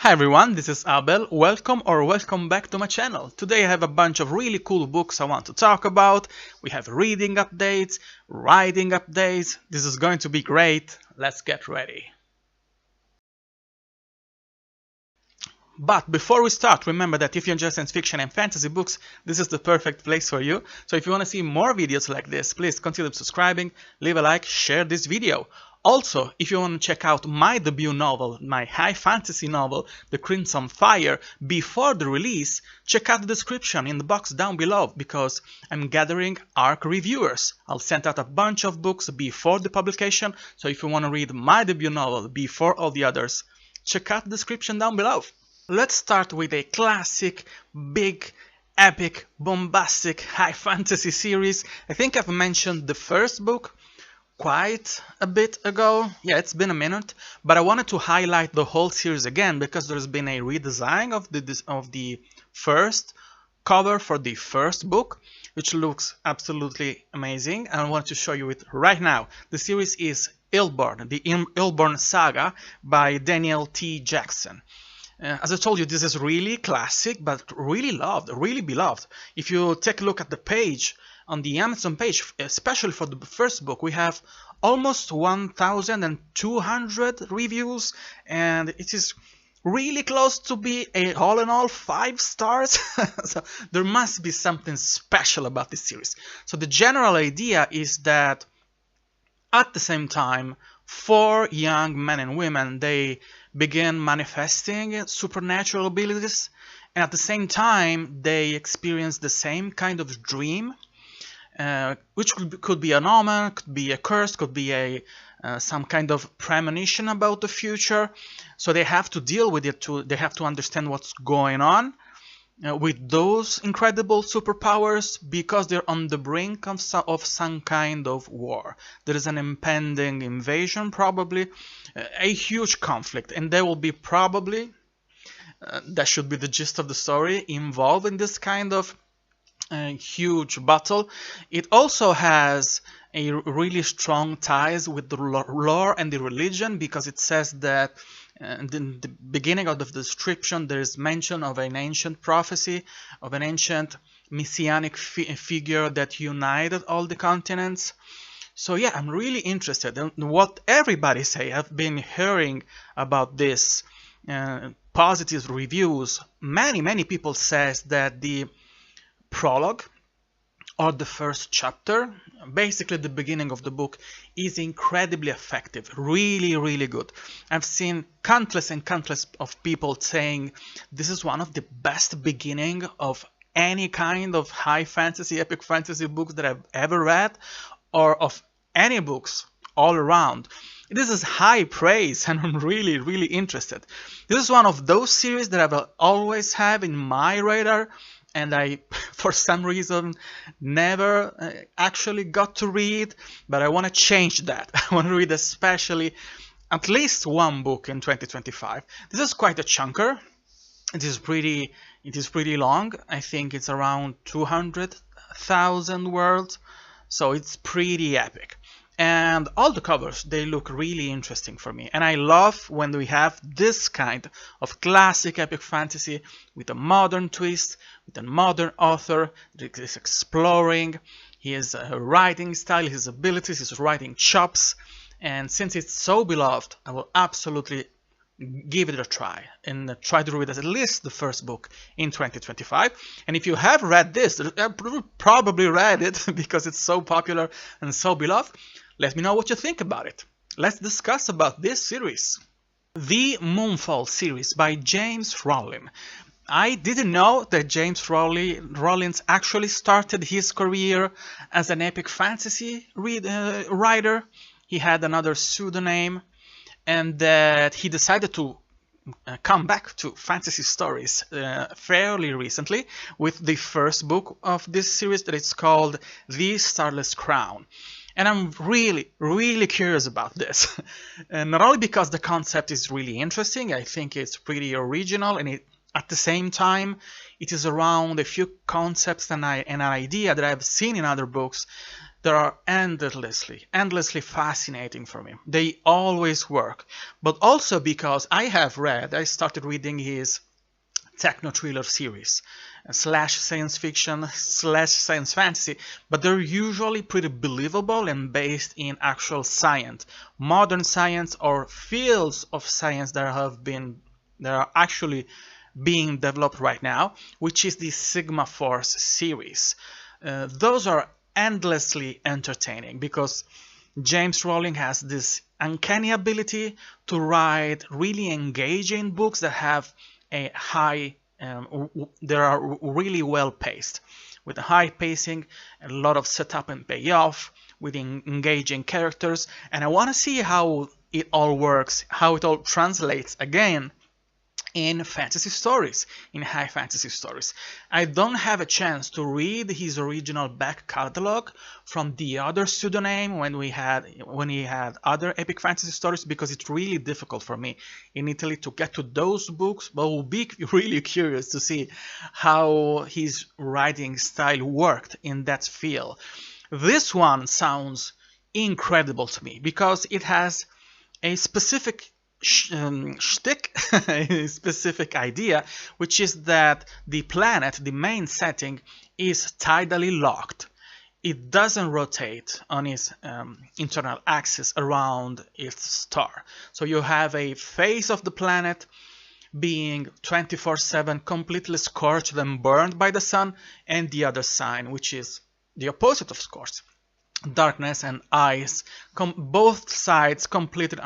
Hi everyone, this is Abel. Welcome back to my channel. Today I have a bunch of really cool books I want to talk about. We have reading updates, writing updates. This is going to be great. Let's get ready. But before we start, remember that if you're interested in science fiction and fantasy books, this is the perfect place for you. So if you want to see more videos like this, please consider subscribing, leave a like, share this video. Also, if you want to check out my debut novel, my high fantasy novel, The Crimson Fire, before the release, check out the description in the box down below because I'm gathering ARC reviewers. I'll send out a bunch of books before the publication, so if you want to read my debut novel before all the others, check out the description down below. Let's start with a classic, big, epic, bombastic high fantasy series. I think I've mentioned the first book quite a bit ago. Yeah, it's been a minute, but I wanted to highlight the whole series again because there's been a redesign of the first cover for the first book, which looks absolutely amazing, and I want to show you it right now. The series is Illborn, the Illborn Saga by Daniel T. Jackson. As I told you, this is really classic, but really loved, really beloved. If you take a look at the page, on the Amazon page, especially for the first book, we have almost 1,200 reviews, and it is really close to be all in all 5 stars. So there must be something special about this series. So the general idea is that at the same time, 4 young men and women, they begin manifesting supernatural abilities, and at the same time they experience the same kind of dream, which could be an omen, could be a curse, could be some kind of premonition about the future. So they have to deal with it, they have to understand what's going on with those incredible superpowers, because they're on the brink of some kind of war. There is an impending invasion, probably a huge conflict, and there will be probably, that should be the gist of the story, involved in this kind of huge battle. It also has a really strong ties with the lore and the religion, because it says that in the beginning of the description there is mention of an ancient prophecy, of an ancient messianic figure that united all the continents. So yeah, I'm really interested in what everybody say. I've been hearing about this positive reviews. Many people says that the prologue, or the first chapter, basically the beginning of the book, is incredibly effective, really good. I've seen countless of people saying this is one of the best beginning of any kind of high fantasy, epic fantasy books that I've ever read, or of any books all around. This is high praise, and I'm really interested. This is one of those series that I've always have in my radar, and I, for some reason, never actually got to read, but I want to change that. I want to read especially at least one book in 2025. This is quite a chunker. It is pretty long. I think it's around 200,000 words, so it's pretty epic. And all the covers, they look really interesting for me. And I love when we have this kind of classic epic fantasy with a modern twist, with a modern author that is exploring his writing style, his abilities, his writing chops. And since it's so beloved, I will absolutely give it a try and try to read at least the first book in 2025. And if you have read this, probably read it because it's so popular and so beloved, let me know what you think about it. Let's discuss about this series. The Moonfall series by James Rollins. I didn't know that James Rollins actually started his career as an epic fantasy writer. He had another pseudonym, and that he decided to come back to fantasy stories fairly recently with the first book of this series, that is called The Starless Crown. And I'm really curious about this. Not only because the concept is really interesting, I think it's pretty original, and at the same time it is around a few concepts and an idea that I've seen in other books They are endlessly fascinating for me. They always work. But also because I started reading his techno thriller series slash science fiction slash science fantasy, but they're usually pretty believable and based in actual science, modern science, or fields of science that are actually being developed right now, which is the Sigma Force series. Those are endlessly entertaining because James Rowling has this uncanny ability to write really engaging books that have a high, they are really well paced, with a high pacing, a lot of setup and payoff, with engaging characters, and I want to see how it all works, how it all translates again in fantasy stories, in high fantasy stories. I don't have a chance to read his original back catalog from the other pseudonym when he had other epic fantasy stories, because it's really difficult for me in Italy to get to those books, but will be really curious to see how his writing style worked in that field. This one sounds incredible to me because it has a specific shtick, a specific idea, which is that the planet, the main setting, is tidally locked. It doesn't rotate on its internal axis around its star. So you have a face of the planet being 24/7 completely scorched and burned by the sun, and the other side, which is the opposite of scorched, darkness and ice, both sides completely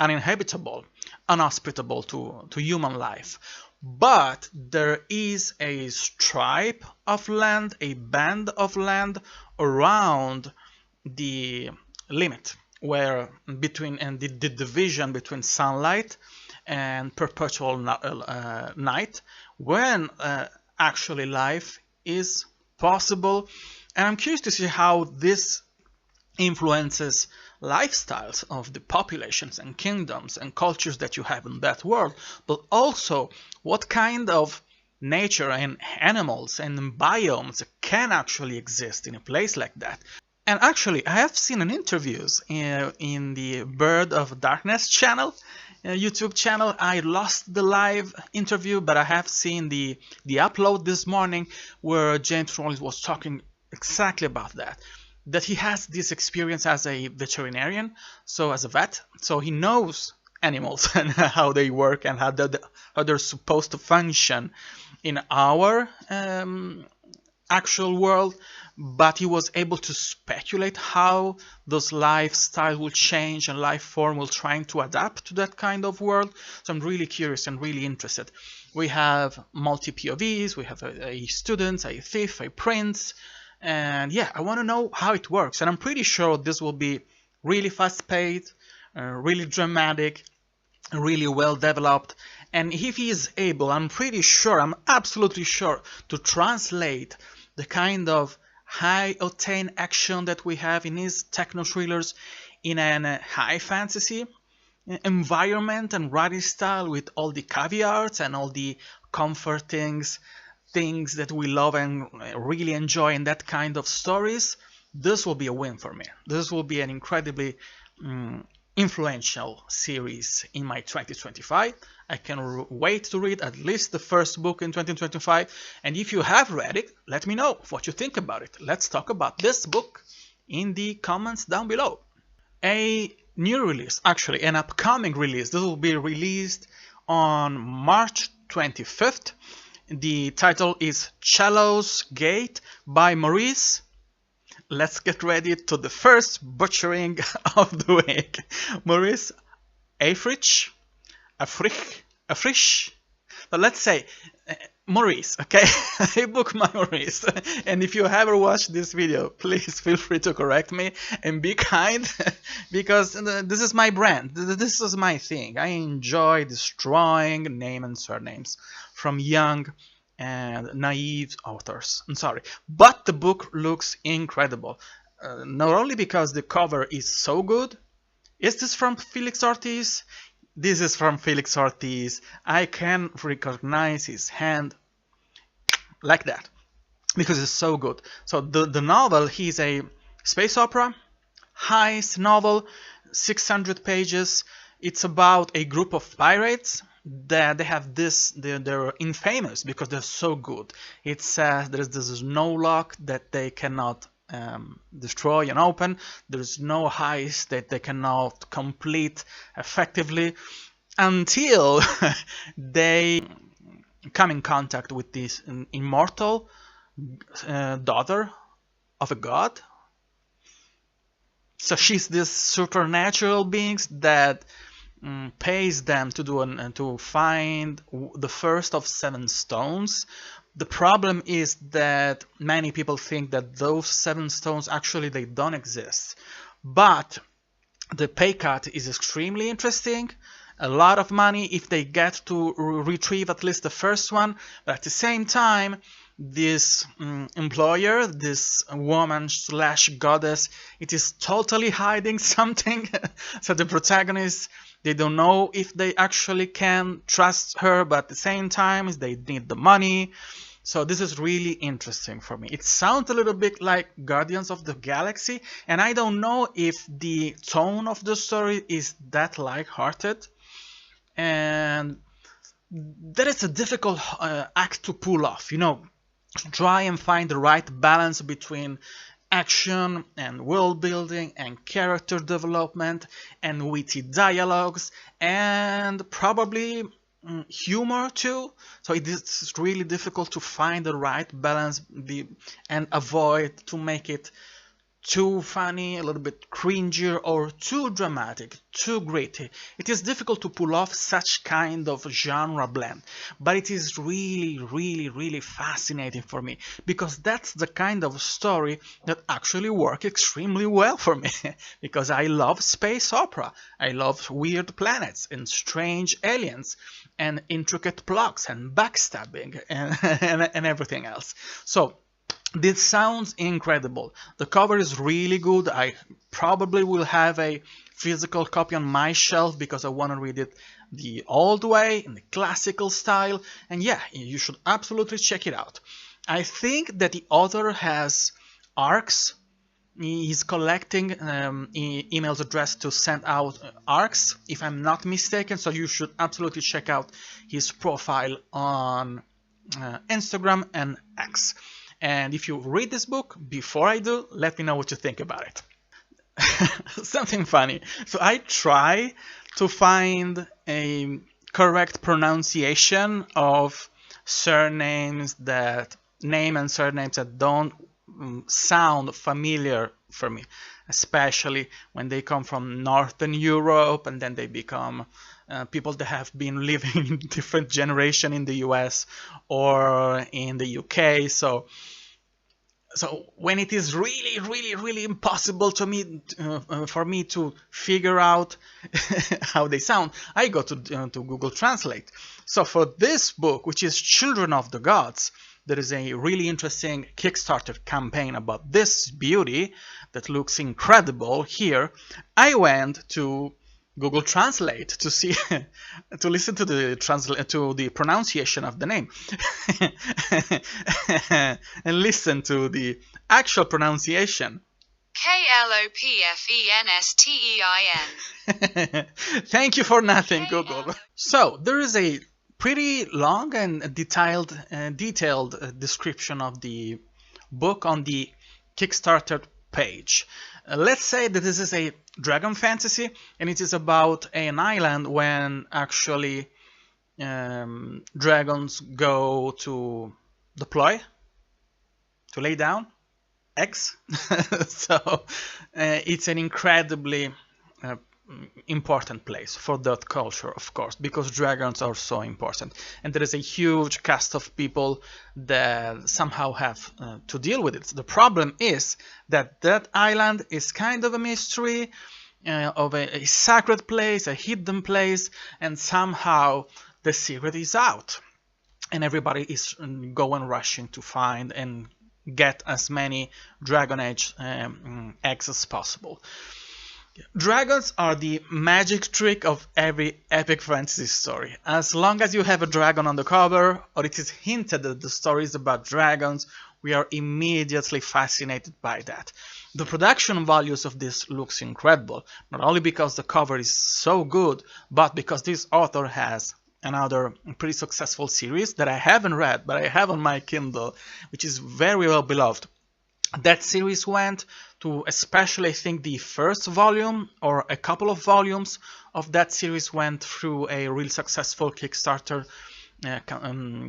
uninhabitable, unhospitable to human life. But there is a stripe of land, a band of land around the limit, where between and the division between sunlight and perpetual night, when actually life is possible. And I'm curious to see how this influences lifestyles of the populations and kingdoms and cultures that you have in that world, but also what kind of nature and animals and biomes can actually exist in a place like that. And actually, I have seen in interviews in the Bird of Darkness channel, YouTube channel. I lost the live interview, but I have seen the upload this morning where James Rollins was talking exactly about that he has this experience as a veterinarian, so as a vet, so he knows animals and how they work and how they're supposed to function in our actual world, but he was able to speculate how those lifestyle will change and life form will try to adapt to that kind of world. So I'm really curious and really interested. We have multi POVs, we have a student, a thief, a prince, and yeah, I want to know how it works, and I'm pretty sure this will be really fast-paced, really dramatic, really well developed. And if he is able, I'm absolutely sure, to translate the kind of high-octane action that we have in his techno thrillers in a high fantasy environment and writing style, with all the caveats and all the comforting things that we love and really enjoy in that kind of stories, this will be a win for me. This will be an incredibly influential series in my 2025. I can wait to read at least the first book in 2025. And if you have read it, let me know what you think about it. Let's talk about this book in the comments down below. A new release, actually an upcoming release. This will be released on March 25th. The title is Cello's Gate by Maurce. Let's get ready to the first butchering of the week. Maurce Africh. But let's say Maurce, okay? I book my Maurce. And if you ever watched this video, please feel free to correct me and be kind, because this is my brand. This is my thing. I enjoy destroying name and surnames from young and naive authors. I'm sorry. But the book looks incredible. Not only because the cover is so good. Is this from Felix Ortiz? This is from Felix Ortiz. I can recognize his hand like that. because it's so good. So the novel is a space opera, heist novel, 600 pages. It's about a group of pirates that they have this. They're infamous because they're so good. It says there's this no lock that they cannot destroy and open. There's no heist that they cannot complete effectively until they come in contact with this immortal daughter of a god. So she's this supernatural being that pays them to to find the first of 7 stones. The problem is that many people think that those 7 stones actually they don't exist, but the pay cut is extremely interesting. A lot of money if they get to retrieve at least the first one, but at the same time this employer, this woman slash goddess, it is totally hiding something. So the protagonists, they don't know if they actually can trust her, but at the same time they need the money. So this is really interesting for me. It sounds a little bit like Guardians of the Galaxy, and I don't know if the tone of the story is that light-hearted. And that is a difficult act to pull off, try and find the right balance between action and world building and character development and witty dialogues and probably humor too. So it is really difficult to find the right balance and avoid to make it too funny, a little bit cringy, or too dramatic, too gritty. It is difficult to pull off such kind of genre blend, but it is really, really, really fascinating for me, because that's the kind of story that actually works extremely well for me, because I love space opera, I love weird planets and strange aliens and intricate plots and backstabbing and everything else. So this sounds incredible. The cover is really good. I probably will have a physical copy on my shelf because I want to read it the old way, in the classical style. And yeah, you should absolutely check it out. I think that the author has arcs. He's collecting emails addressed to send out arcs, if I'm not mistaken. So you should absolutely check out his profile on Instagram and X. And if you read this book before I do, let me know what you think about it. Something funny. So I try to find a correct pronunciation of surnames name and surnames that don't sound familiar for me, especially when they come from Northern Europe and then they become people that have been living in different generation in the US or in the UK. So when it is really, really, really impossible to me for me to figure out how they sound, I go to Google Translate. So for this book, which is Children of the Gods, there is a really interesting Kickstarter campaign about this beauty that looks incredible here. I went to Google Translate to see to listen to the pronunciation of the name and listen to the actual pronunciation. Klopfenstein. Thank you for nothing, Google. So there is a pretty long and detailed description of the book on the Kickstarter page. Let's say that this is a dragon fantasy, and it is about an island when actually dragons go to deploy, to lay down eggs. So it's an incredibly important place for that culture, of course, because dragons are so important, and there is a huge cast of people that somehow have to deal with it. The problem is that that island is kind of a mystery, of a sacred place, a hidden place, and somehow the secret is out, and everybody is going rushing to find and get as many Dragon Age eggs as possible. Dragons are the magic trick of every epic fantasy story. As long as you have a dragon on the cover, or it is hinted that the story is about dragons, we are immediately fascinated by that. The production values of this looks incredible, not only because the cover is so good, but because this author has another pretty successful series that I haven't read, but I have on my Kindle, which is very well beloved. That series went to, especially I think the first volume or a couple of volumes of that series went through a really successful Kickstarter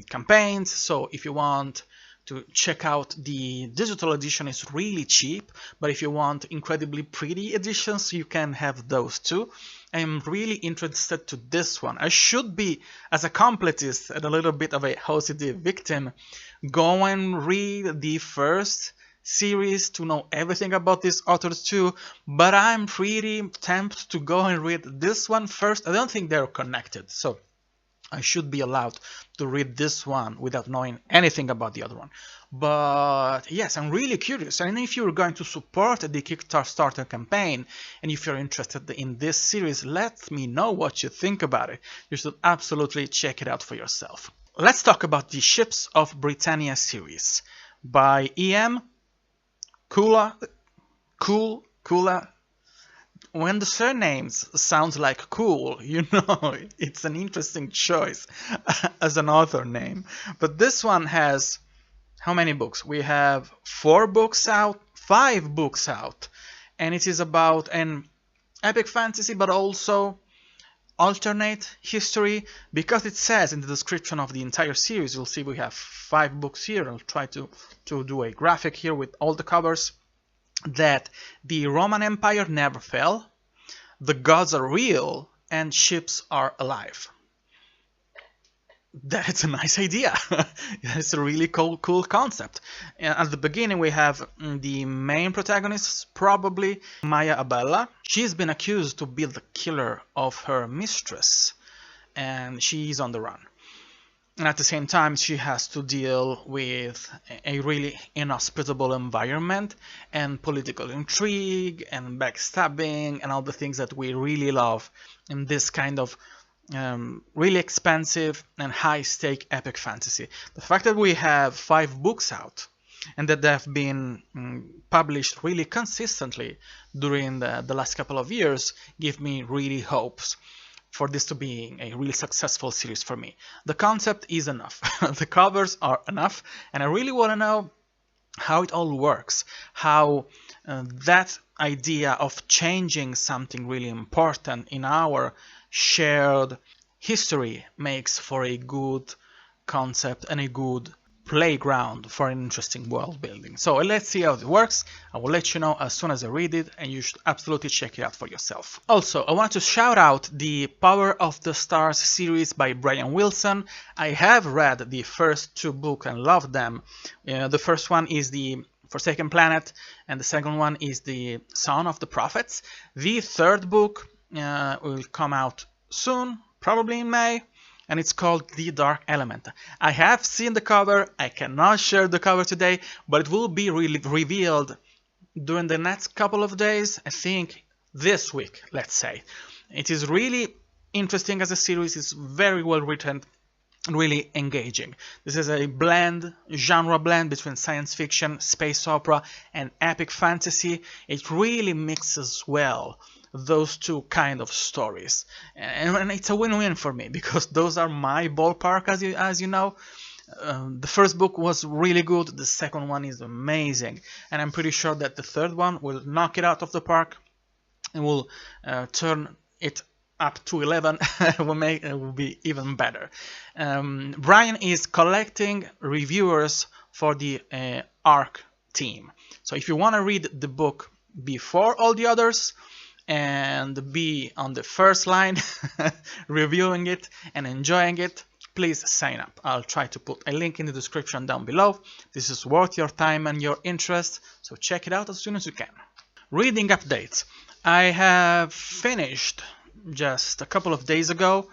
campaigns. So if you want to check out, the digital edition is really cheap, but if you want incredibly pretty editions, you can have those too. I'm really interested to this one. I should be, as a completist and a little bit of a OCD victim, go and read the first series to know everything about these authors too, but I'm pretty tempted to go and read this one first. I don't think they're connected, so I should be allowed to read this one without knowing anything about the other one. But yes, I'm really curious, and if you're going to support the Kickstarter campaign, and if you're interested in this series, let me know what you think about it. You should absolutely check it out for yourself. Let's talk about the Ships of Britannia series by E.M. Kkoulla. When the surnames sounds like cool, you know it's an interesting choice as an author name. But this one has how many books? We have 5 books out, and it is about an epic fantasy, but also alternate history, because it says in the description of the entire series. You'll see we have 5 books here. I'll try to do a graphic here with all the covers. That the Roman Empire never fell, the gods are real, and ships are alive. That's a nice idea. It's a really cool concept. At the beginning we have the main protagonist, probably Maya Abella. She's been accused to be the killer of her mistress, and she's on the run. And at the same time, she has to deal with a really inhospitable environment and political intrigue and backstabbing and all the things that we really love in this kind of really expensive and high-stake epic fantasy. The fact that we have 5 books out and that they have been published really consistently during the last couple of years give me really hopes for this to be a really successful series for me. The concept is enough. The covers are enough, and I really want to know how it all works, how that idea of changing something really important in our shared history makes for a good concept and a good playground for an interesting world building. So let's see how it works. I will let you know as soon as I read it, and you should absolutely check it out for yourself. Also, I want to shout out the Power of the Stars series by Brian Wilson. I have read the first 2 books and loved them. The first one is the Forsaken Planet, and the second one is the Son of the Prophets. The third book will come out soon, probably in May, and it's called The Dark Element. I have seen the cover. I cannot share the cover today, but it will be revealed during the next couple of days. I think this week, let's say. It is really interesting as a series. It's very well written, really engaging. This is a genre blend between science fiction, space opera, and epic fantasy. It really mixes well those 2 kind of stories, and it's a win-win for me, because those are my ballpark, as you know. The first book was really good, the second one is amazing, and I'm pretty sure that the third one will knock it out of the park and will turn it up to 11. It will be even better. Brian is collecting reviewers for the ARC team, so if you want to read the book before all the others and be on the first line reviewing it and enjoying it, please sign up. I'll try to put a link in the description down below. This is worth your time and your interest, so check it out as soon as you can. Reading updates. I have finished just a couple of days ago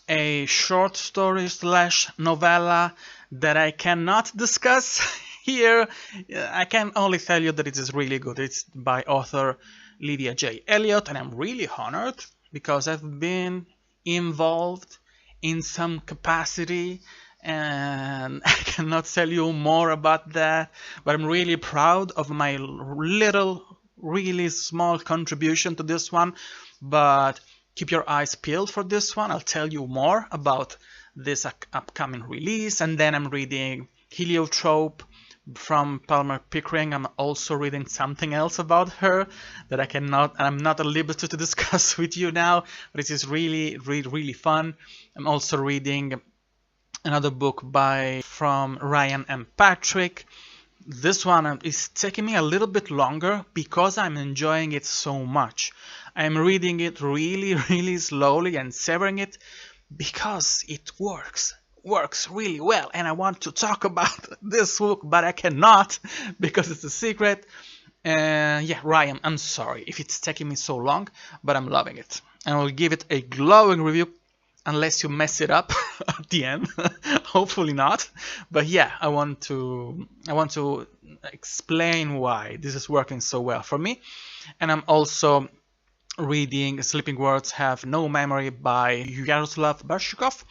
a short story / novella that I cannot discuss here. I can only tell you that it is really good. It's by author Lydia J. Elliott, and I'm really honored because I've been involved in some capacity and I cannot tell you more about that, but I'm really proud of my little, really small contribution to this one. But keep your eyes peeled for this one. I'll tell you more about this upcoming release. And then I'm reading Heliotrope from Palmer Pickering. I'm also reading something else about her that I'm not at liberty to discuss with you now, but it is really, really, really fun. I'm also reading another book from Ryan and Patrick. This one is taking me a little bit longer because I'm enjoying it so much. I'm reading it really, really slowly and savoring it because it works really well, and I want to talk about this book, but I cannot because it's a secret. Yeah, Ryan, I'm sorry if it's taking me so long, but I'm loving it, and I will give it a glowing review unless you mess it up at the end. Hopefully not, but yeah, I want to explain why this is working so well for me. And I'm also reading Sleeping Words Have No Memory by Yaroslav Bershikov.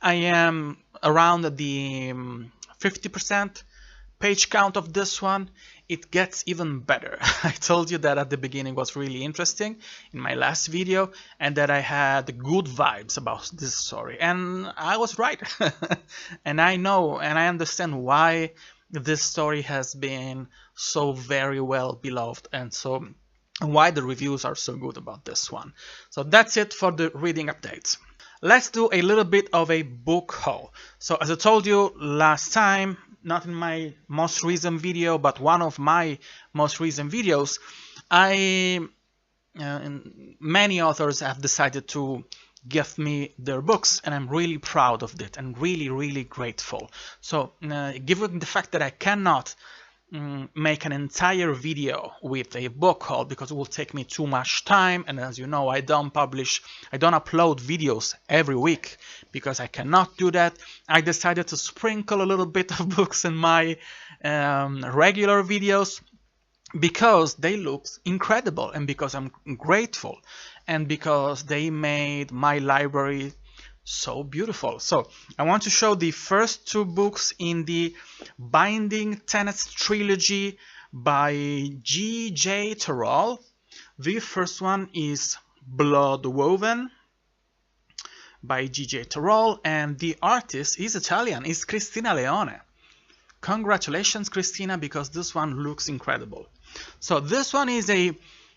I am around the 50% page count of this one. It gets even better. I told you that at the beginning was really interesting in my last video, and that I had good vibes about this story, and I was right. And I know and I understand why this story has been so very well beloved, and why the reviews are so good about this one. So that's it for the reading updates. Let's do a little bit of a book haul. So as I told you last time, not in my most recent video, but one of my most recent videos, many authors have decided to give me their books, and I'm really proud of it and really, really grateful. So given the fact that I cannot make an entire video with a book haul because it will take me too much time, and as you know, I don't upload videos every week because I cannot do that. I decided to sprinkle a little bit of books in my regular videos because they look incredible, and because I'm grateful, and because they made my library so beautiful. So I want to show the first two books in the Binding Tenets trilogy by G.J. Terral. The first one is Blood Woven by G.J. Terral, and the artist is Italian, is Cristina Leone. Congratulations, Cristina, because this one looks incredible. So this one is a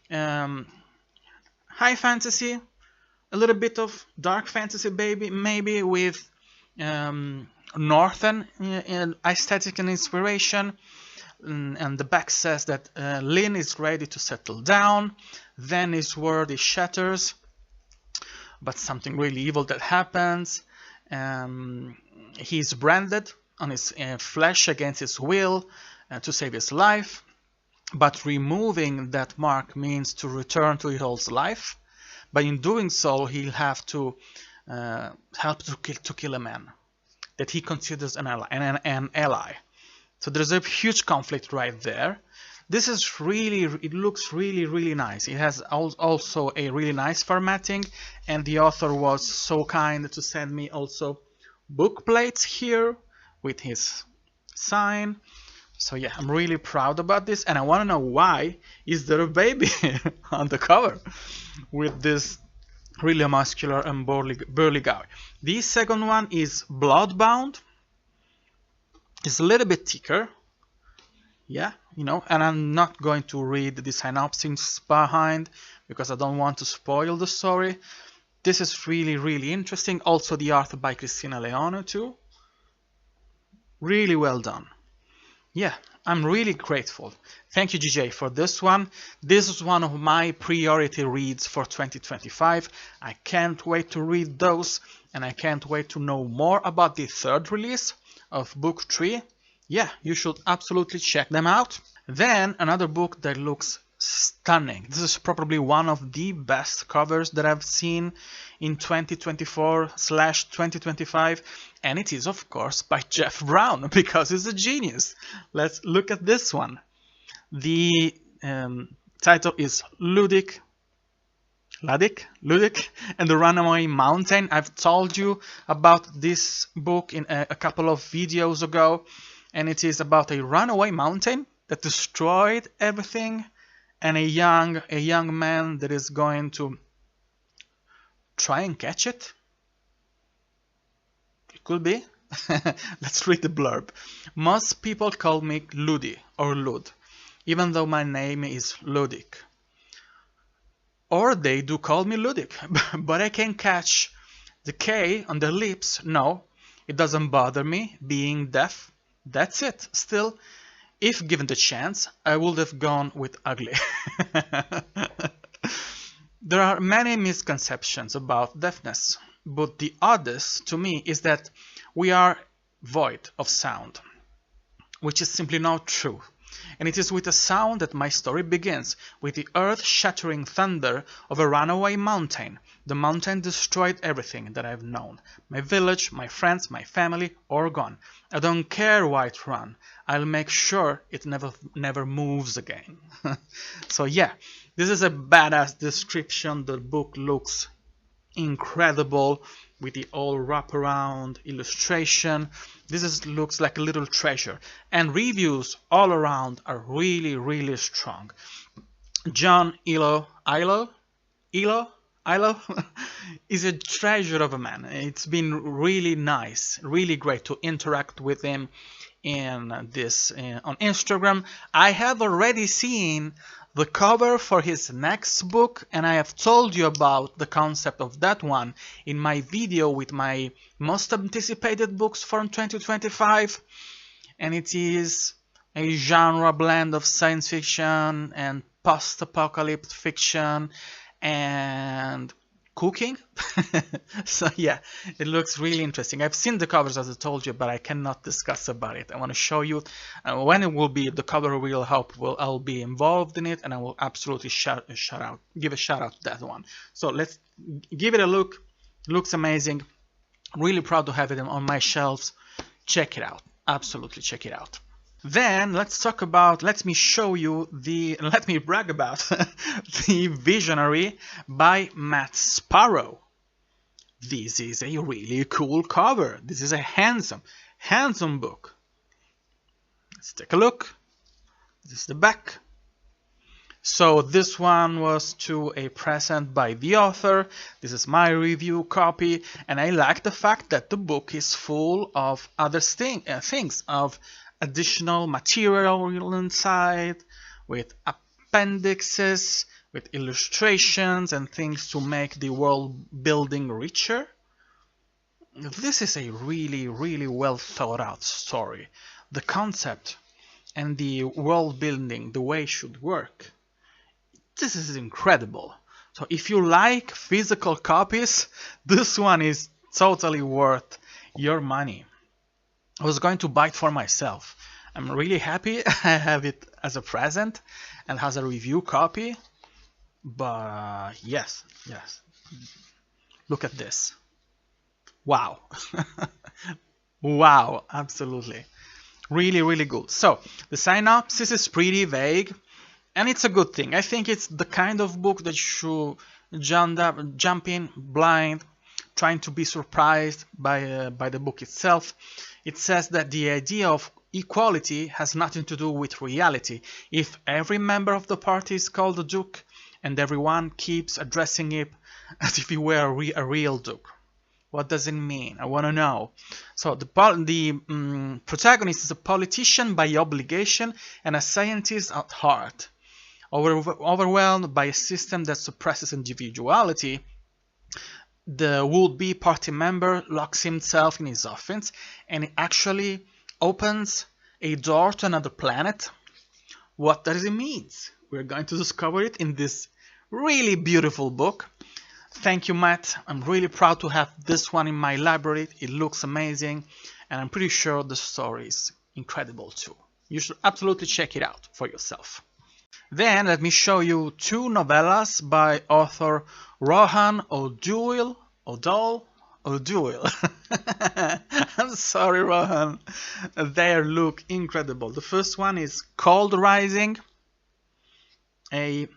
high fantasy, a little bit of dark fantasy, maybe with northern aesthetic and inspiration. And the back says that Lynn is ready to settle down. Then his world is shatters, but something really evil that happens. He's branded on his flesh against his will to save his life. But removing that mark means to return to his old life. But in doing so, he'll have to help to kill a man that he considers an ally. So there's a huge conflict right there. This is really, it looks really, really nice. It has also a really nice formatting, and the author was so kind to send me also book plates here with his sign. So yeah, I'm really proud about this, and I want to know why is there a baby on the cover with this really muscular and burly guy. The second one is Bloodbound. It's a little bit thicker, yeah, you know, and I'm not going to read the synopsis behind because I don't want to spoil the story. This is really, really interesting. Also the art by Cristina Leone too. Really well done. Yeah, I'm really grateful. Thank you, GJ, for this one. This is one of my priority reads for 2025. I can't wait to read those, and I can't wait to know more about the third release of book 3. Yeah, you should absolutely check them out. Then another book that looks stunning. This is probably one of the best covers that I've seen in 2024/2025, and it is of course by Jeff Brown because he's a genius. Let's look at this one. The title is Ludik, Ludik, and the Runaway Mountain. I've told you about this book in a couple of videos ago, and it is about a runaway mountain that destroyed everything, and a young man that is going to try and catch it. It could be. Let's read the blurb. Most people call me Ludi or Lud, even though my name is Ludik. Or they do call me Ludik, but I can catch the K on their lips. No, it doesn't bother me being deaf. That's it. Still, if given the chance, I would have gone with ugly. There are many misconceptions about deafness, but the oddest to me is that we are void of sound, which is simply not true. And it is with a sound that my story begins, with the earth-shattering thunder of a runaway mountain. The mountain destroyed everything that I've known. My village, my friends, my family, all gone. I don't care why it ran. I'll make sure it never moves again. So yeah, this is a badass description. The book looks incredible with the all wraparound illustration. Looks like a little treasure, and reviews all around are really strong. John Ilho is a treasure of a man. It's been really nice, really great to interact with him in this on Instagram. I have already seen the cover for his next book, and I have told you about the concept of that one in my video with my most anticipated books from 2025, and it is a genre blend of science fiction and post-apocalyptic fiction and cooking. So yeah, it looks really interesting. I've seen the covers, as I told you, but I cannot discuss about it. I want to show you when it will be. The cover will help. I'll be involved in it, and I will absolutely give a shout out to that one. So let's give it a look. Looks amazing. Really proud to have it on my shelves. Check it out. Absolutely check it out. Then let's talk about, let me brag about The Visionary by Matt Sparrow. This is a really cool cover. This is a handsome book. Let's take a look. This is the back. So this one was to a present by the author. This is my review copy, and I like the fact that the book is full of other things, of additional material inside, with appendixes, with illustrations and things to make the world building richer. This is a really well thought out story. The concept and the world building, the way it should work, this is incredible. So if you like physical copies, this one is totally worth your money. I was going to buy it for myself. I'm really happy I have it as a present and has a review copy. But yes. Look at this. Wow. Wow, absolutely. Really good. So, the synopsis is pretty vague, and it's a good thing. I think it's the kind of book that you should jump in blind, trying to be surprised by the book itself. It says that the idea of equality has nothing to do with reality. If every member of the party is called a duke, and everyone keeps addressing him as if he were a real duke, what does it mean? I want to know. So the protagonist is a politician by obligation and a scientist at heart. Overwhelmed by a system that suppresses individuality, the would-be party member locks himself in his office and actually opens a door to another planet. What does it mean? We're going to discover it in this really beautiful book. Thank you, Matt. I'm really proud to have this one in my library. It looks amazing, and I'm pretty sure the story is incredible too. You should absolutely check it out for yourself. Then let me show you two novellas by author Rohan O'Doyle. I'm sorry, Rohan. They look incredible. The first one is Cold Rising, a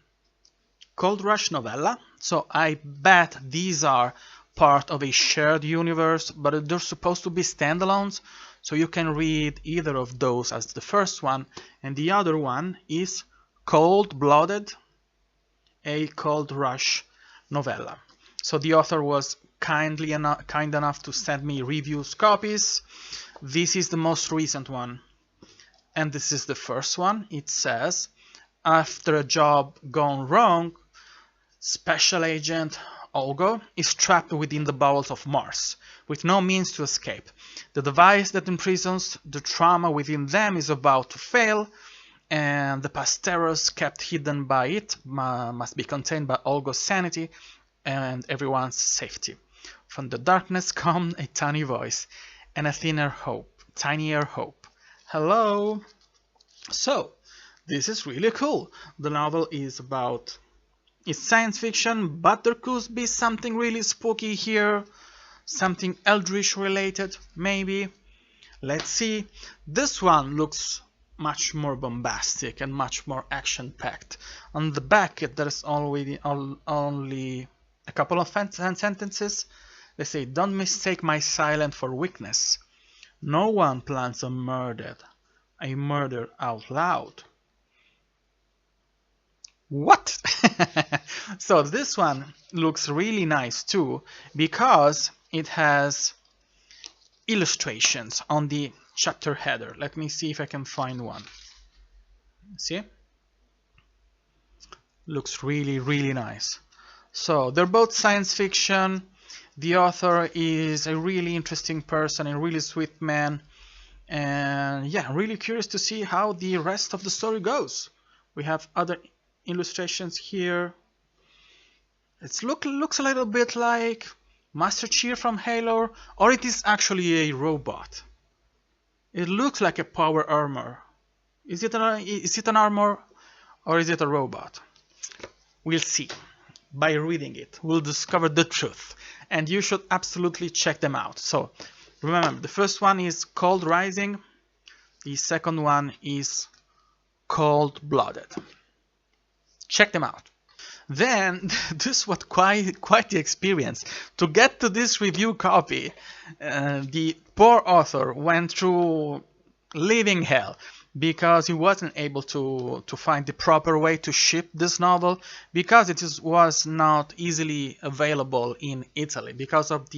Cold Rush novella So I bet these are part of a shared universe, but they're supposed to be standalones, so you can read either of those as the first one, and the other one is Cold-Blooded, a Cold Rush novella. So the author was kind enough to send me reviews copies. This is the most recent one, and this is the first one. It says, after a job gone wrong, Special Agent Ilho is trapped within the bowels of Maurce, with no means to escape. The device that imprisons the trauma within them is about to fail, and the past terrors kept hidden by it must be contained by Ilho's sanity and everyone's safety. From the darkness comes a tiny voice and a tinier hope. Hello! So, this is really cool. The novel is about... It's science fiction, but there could be something really spooky here. Something eldritch related, maybe. Let's see. This one looks much more bombastic and much more action-packed. On the back, there's only a couple of sentences. They say, "Don't mistake my silence for weakness. No one plans a murder out loud." What? So this one looks really nice too, because it has illustrations on the chapter header. Let me see if I can find one. See? Looks really, really nice. So they're both science fiction. The author is a really interesting person, a really sweet man. And yeah, I'm really curious to see how the rest of the story goes. We have other illustrations here. It looks a little bit like Master Chief from Halo, or it is actually a robot. It looks like a power armor. Is it an armor, or is it a robot? We'll see. By reading it, we'll discover the truth, and you should absolutely check them out. So remember, the first one is Cold Rising, the second one is Cold-Blooded. Check them out. Then, this was quite the experience. To get to this review copy, the poor author went through living hell, because he wasn't able to find the proper way to ship this novel, because it was not easily available in Italy because of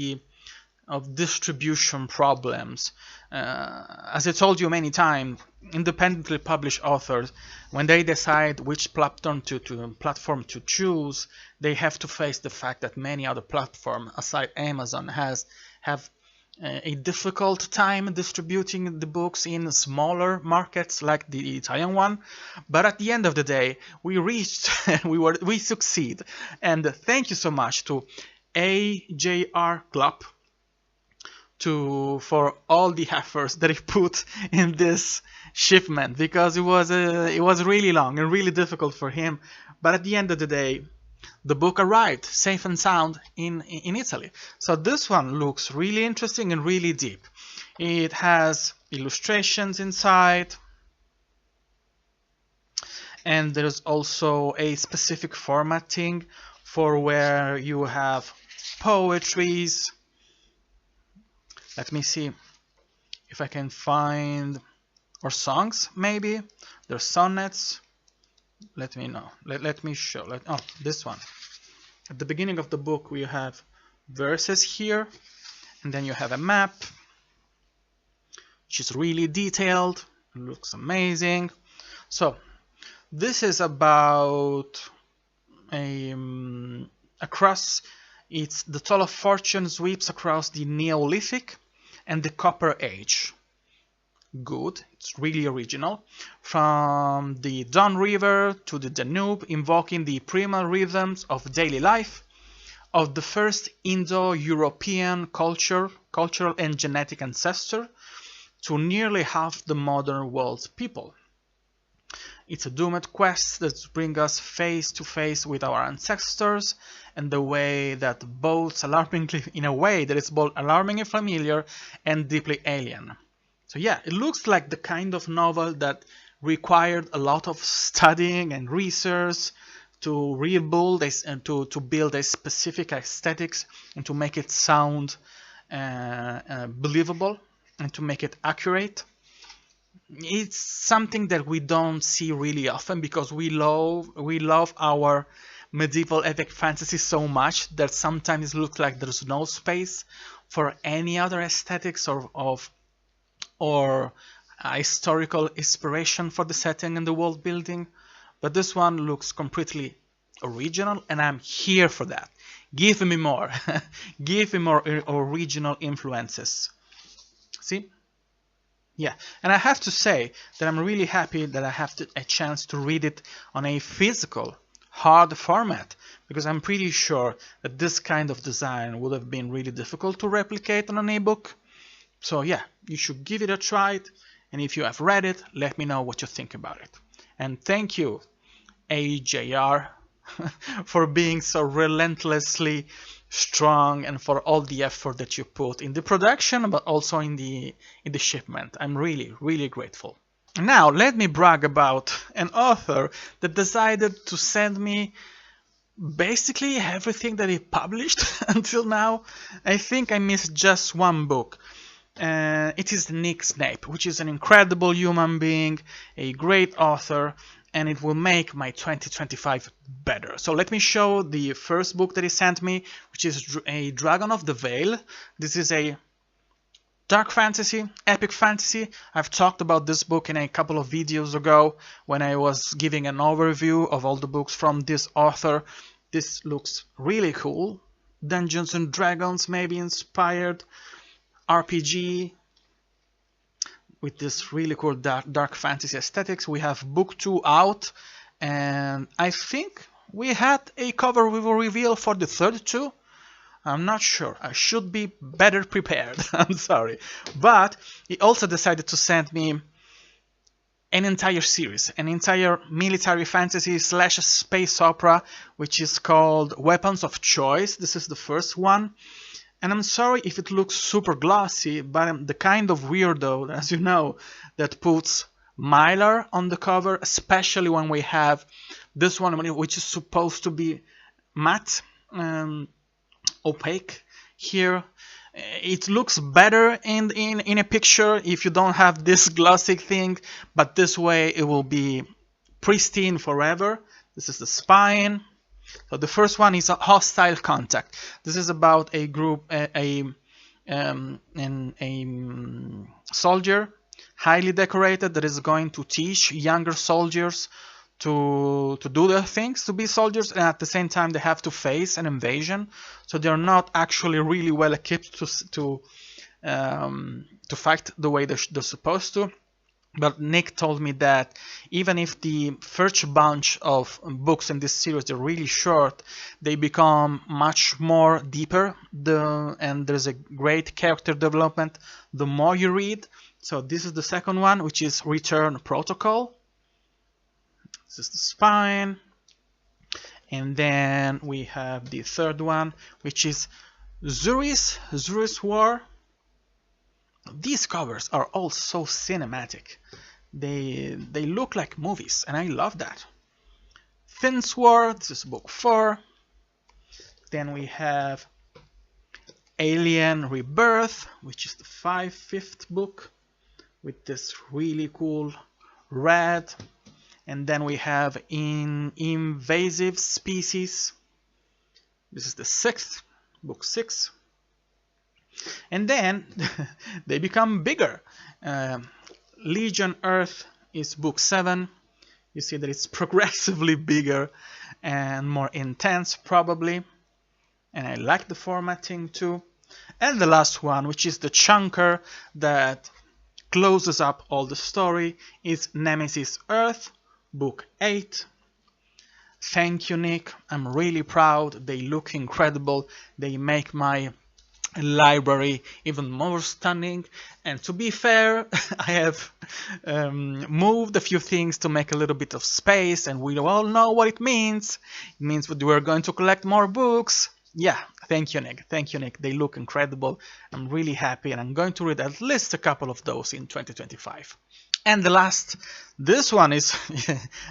distribution problems. As I told you many times, independently published authors, when they decide which platform to choose, they have to face the fact that many other platforms aside Amazon have a difficult time distributing the books in smaller markets like the Italian one. But at the end of the day, we succeed, and thank you so much to AJR Klopp for all the efforts that he put in this shipment, because it was really long and really difficult for him. But at the end of the day, the book arrived safe and sound in Italy. So this one looks really interesting and really deep. It has illustrations inside, and there's also a specific formatting for where you have poetries. Let me see if I can find, or songs maybe. There's sonnets. Let me know. Let me show. Oh, this one. At the beginning of the book, we have verses here, and then you have a map, which is really detailed. It looks amazing. So this is about it's the Toll of Fortune sweeps across the Neolithic and the Copper Age. Good, it's really original. From the Don River to the Danube, invoking the primal rhythms of daily life, of the first Indo-European cultural and genetic ancestor, to nearly half the modern world's people. It's a doomed quest that brings us face to face with our ancestors, and the way that in a way that is both alarmingly familiar and deeply alien. So yeah, it looks like the kind of novel that required a lot of studying and research to rebuild this and to build a specific aesthetics and to make it sound believable and to make it accurate. It's something that we don't see really often because we love our medieval epic fantasy so much that sometimes it looks like there's no space for any other aesthetics or historical inspiration for the setting and the world building. But this one looks completely original, and I'm here for that. Give me more. Give me more original influences. See? Yeah, and I have to say that I'm really happy that I have a chance to read it on a physical, hard format, because I'm pretty sure that this kind of design would have been really difficult to replicate on an ebook. So yeah, you should give it a try, and if you have read it, let me know what you think about it. And thank you, AJR, for being so relentlessly strong and for all the effort that you put in the production, but also in the shipment. I'm really grateful. Now let me brag about an author that decided to send me basically everything that he published until now. I think I missed just one book. It is Nick Snape, which is an incredible human being, a great author, and it will make my 2025 better. So let me show the first book that he sent me, which is a Dragon of the Veil. This is a dark fantasy, epic fantasy. I've talked about this book in a couple of videos ago when I was giving an overview of all the books from this author. This looks really cool. Dungeons and Dragons maybe inspired RPG with this really cool dark fantasy aesthetics. We have book 2 out, and I think we had a cover reveal for the third too. I'm not sure. I should be better prepared. I'm sorry. But he also decided to send me an entire series, an entire military fantasy / space opera, which is called Weapons of Choice. This is the first one. And I'm sorry if it looks super glossy, but I'm the kind of weirdo, as you know, that puts Mylar on the cover, especially when we have this one, which is supposed to be matte, opaque. Here, it looks better in a picture if you don't have this glossy thing, but this way it will be pristine forever. This is the spine. So the first one is a Hostile Contact. This is about a group, a soldier, highly decorated, that is going to teach younger soldiers to do their things, to be soldiers, and at the same time they have to face an invasion. So they're not actually really well equipped to fight the way they're supposed to. But Nick told me that even if the first bunch of books in this series are really short, they become much more deeper, and there's a great character development the more you read. So this is the second one, which is Return Protocol. This is the spine. And then we have the third one, which is Zuri's War. These covers are all so cinematic. They look like movies, and I love that. Thin Sword, this is book 4. Then we have Alien Rebirth, which is the fifth book, with this really cool red. And then we have Invasive Species. This is the 6th, book 6. And then they become bigger. Legion Earth is book 7. You see that it's progressively bigger and more intense probably. And I like the formatting too. And the last one, which is the chunker that closes up all the story, is Nemesis Earth, book 8. Thank you, Nick. I'm really proud. They look incredible. They make my library even more stunning, and to be fair, I have moved a few things to make a little bit of space, and we all know what it means. It means that we're going to collect more books. Yeah, thank you, Nick. Thank you, Nick. They look incredible. I'm really happy, and I'm going to read at least a couple of those in 2025. And the last, this one is,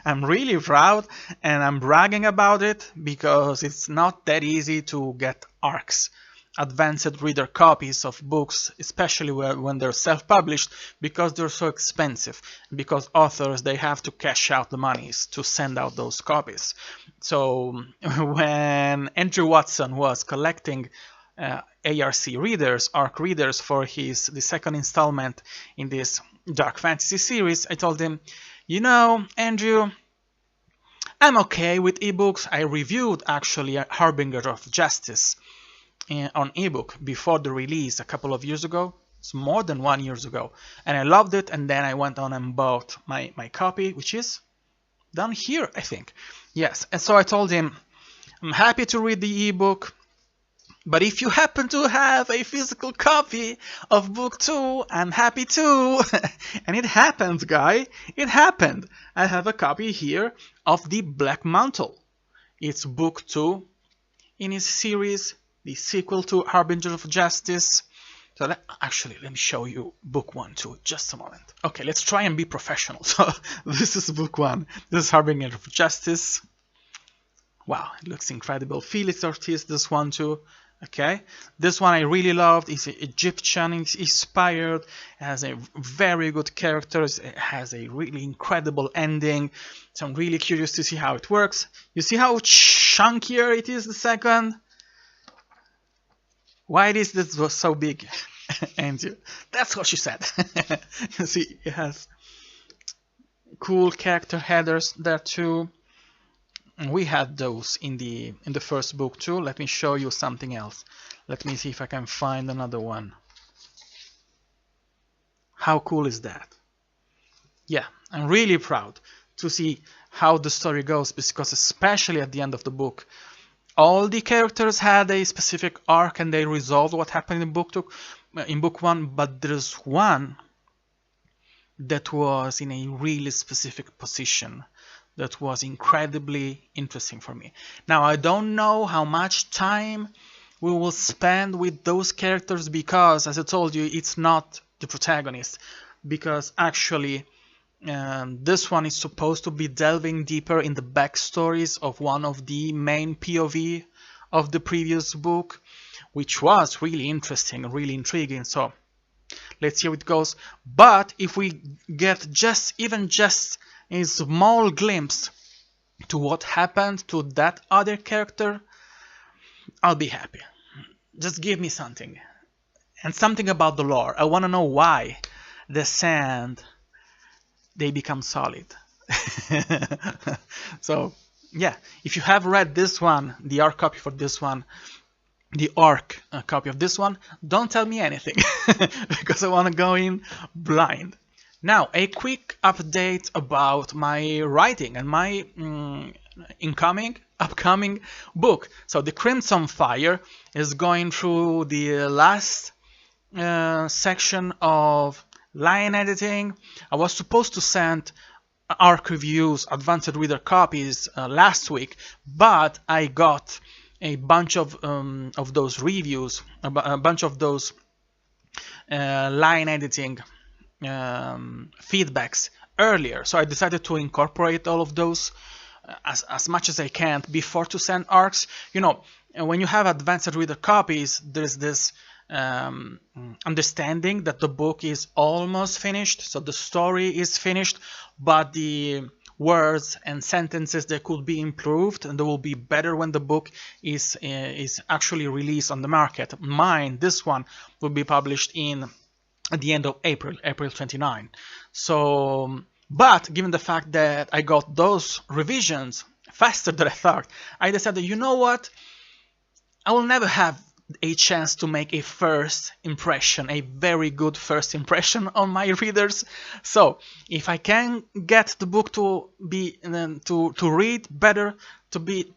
I'm really proud and I'm bragging about it because it's not that easy to get ARCs, advanced reader copies of books, especially when they're self-published, because they're so expensive, because authors, they have to cash out the monies to send out those copies. So when Andrew Watson was collecting ARC readers for the second installment in this dark fantasy series, I told him, you know, Andrew, I'm okay with ebooks. I reviewed actually Harbinger of Justice on ebook before the release a couple of years ago. It's more than 1 year ago, and I loved it. And then I went on and bought my copy, which is down here, I think. Yes, and so I told him, I'm happy to read the ebook, but if you happen to have a physical copy of book 2, I'm happy too. And it happened, guy. It happened. I have a copy here of the Black Mantle. It's book 2 in his series, the sequel to Harbinger of Justice. So let me show you book 1 too. Just a moment. Okay, let's try and be professional. So this is book 1. This is Harbinger of Justice. Wow, it looks incredible. Felix Ortiz, this one too. Okay, this one I really loved. It's Egyptian inspired. It has a very good characters. It has a really incredible ending. So I'm really curious to see how it works. You see how chunkier it is, the second? Why is this so big? And that's what she said. You see, it has cool character headers there too. We had those in the first book too. Let me show you something else. Let me see if I can find another one. How cool is that? Yeah, I'm really proud to see how the story goes, because especially at the end of the book, all the characters had a specific arc and they resolved what happened in book 1, but there's one that was in a really specific position that was incredibly interesting for me. Now, I don't know how much time we will spend with those characters, because, as I told you, it's not the protagonist, because actually this one is supposed to be delving deeper in the backstories of one of the main POV of the previous book, which was really interesting, really intriguing. So let's see how it goes. But if we get even just a small glimpse to what happened to that other character, I'll be happy. Just give me something. And something about the lore. I want to know why the sand, they become solid. So, yeah, if you have read this one, the ARC copy for this one, the ARC copy of this one, don't tell me anything, because I want to go in blind. Now, a quick update about my writing and my upcoming book. So the Crimson Fire is going through the last section of line editing. I was supposed to send ARC reviews, advanced reader copies last week, but I got a bunch of those reviews, a bunch of those line editing feedbacks earlier, so I decided to incorporate all of those as much as I can before to send ARCs. You know, when you have advanced reader copies, there's this understanding that the book is almost finished, so the story is finished, but the words and sentences that could be improved, and they will be better when the book is actually released on the market. This one will be published at the end of April 29. So, but given the fact that I got those revisions faster than I thought, I decided, you know what? I will never have a chance to make a first impression, a very good first impression on my readers. So, if I can get the book to be to read better, to be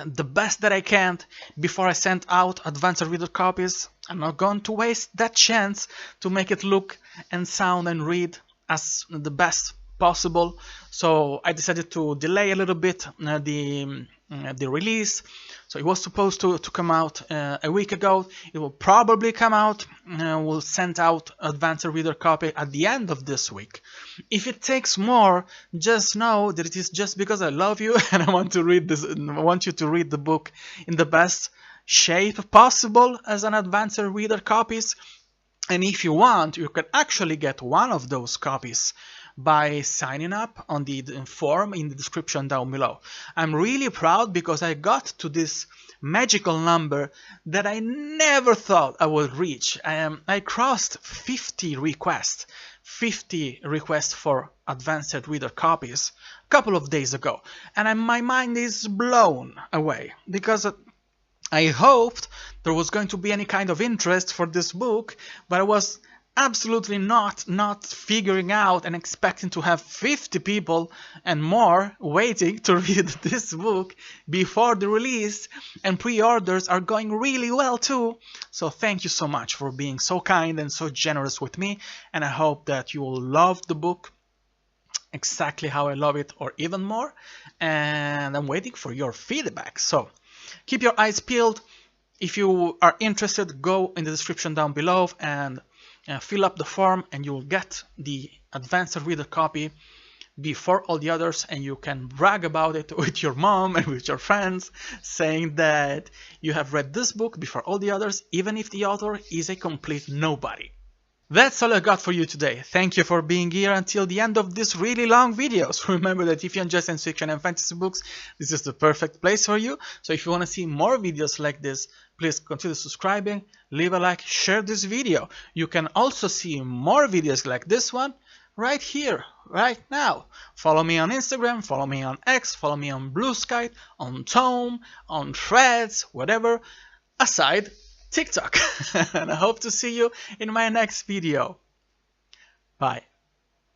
the best that I can before I send out advanced reader copies, I'm not going to waste that chance to make it look and sound and read as the best possible. So I decided to delay a little bit the the release. So it was supposed to come out a week ago. It will probably come out. We'll send out advanced reader copy at the end of this week. If it takes more, just know that it is just because I love you and I want to read this. I want you to read the book in the best shape possible as an advanced reader copies. And if you want, you can actually get one of those copies by signing up on the form in the description down below. I'm really proud because I got to this magical number that I never thought I would reach. I crossed 50 requests for advanced reader copies a couple of days ago, and my mind is blown away because I hoped there was going to be any kind of interest for this book, but I was absolutely not figuring out and expecting to have 50 people and more waiting to read this book before the release, and pre-orders are going really well too. So thank you so much for being so kind and so generous with me, and I hope that you will love the book exactly how I love it or even more, and I'm waiting for your feedback. So keep your eyes peeled. If you are interested, go in the description down below and fill up the form, and you will get the advanced reader copy before all the others, and you can brag about it with your mom and with your friends, saying that you have read this book before all the others, even if the author is a complete nobody. That's all I got for you today. Thank you for being here until the end of this really long videos. Remember that if you enjoy science fiction and fantasy books, this is the perfect place for you. So if you want to see more videos like this, please consider subscribing, leave a like, share this video. You can also see more videos like this one right here, right now. Follow me on Instagram, follow me on X, follow me on Blue Sky, on Tome, on Threads, whatever, aside TikTok. And I hope to see you in my next video. Bye.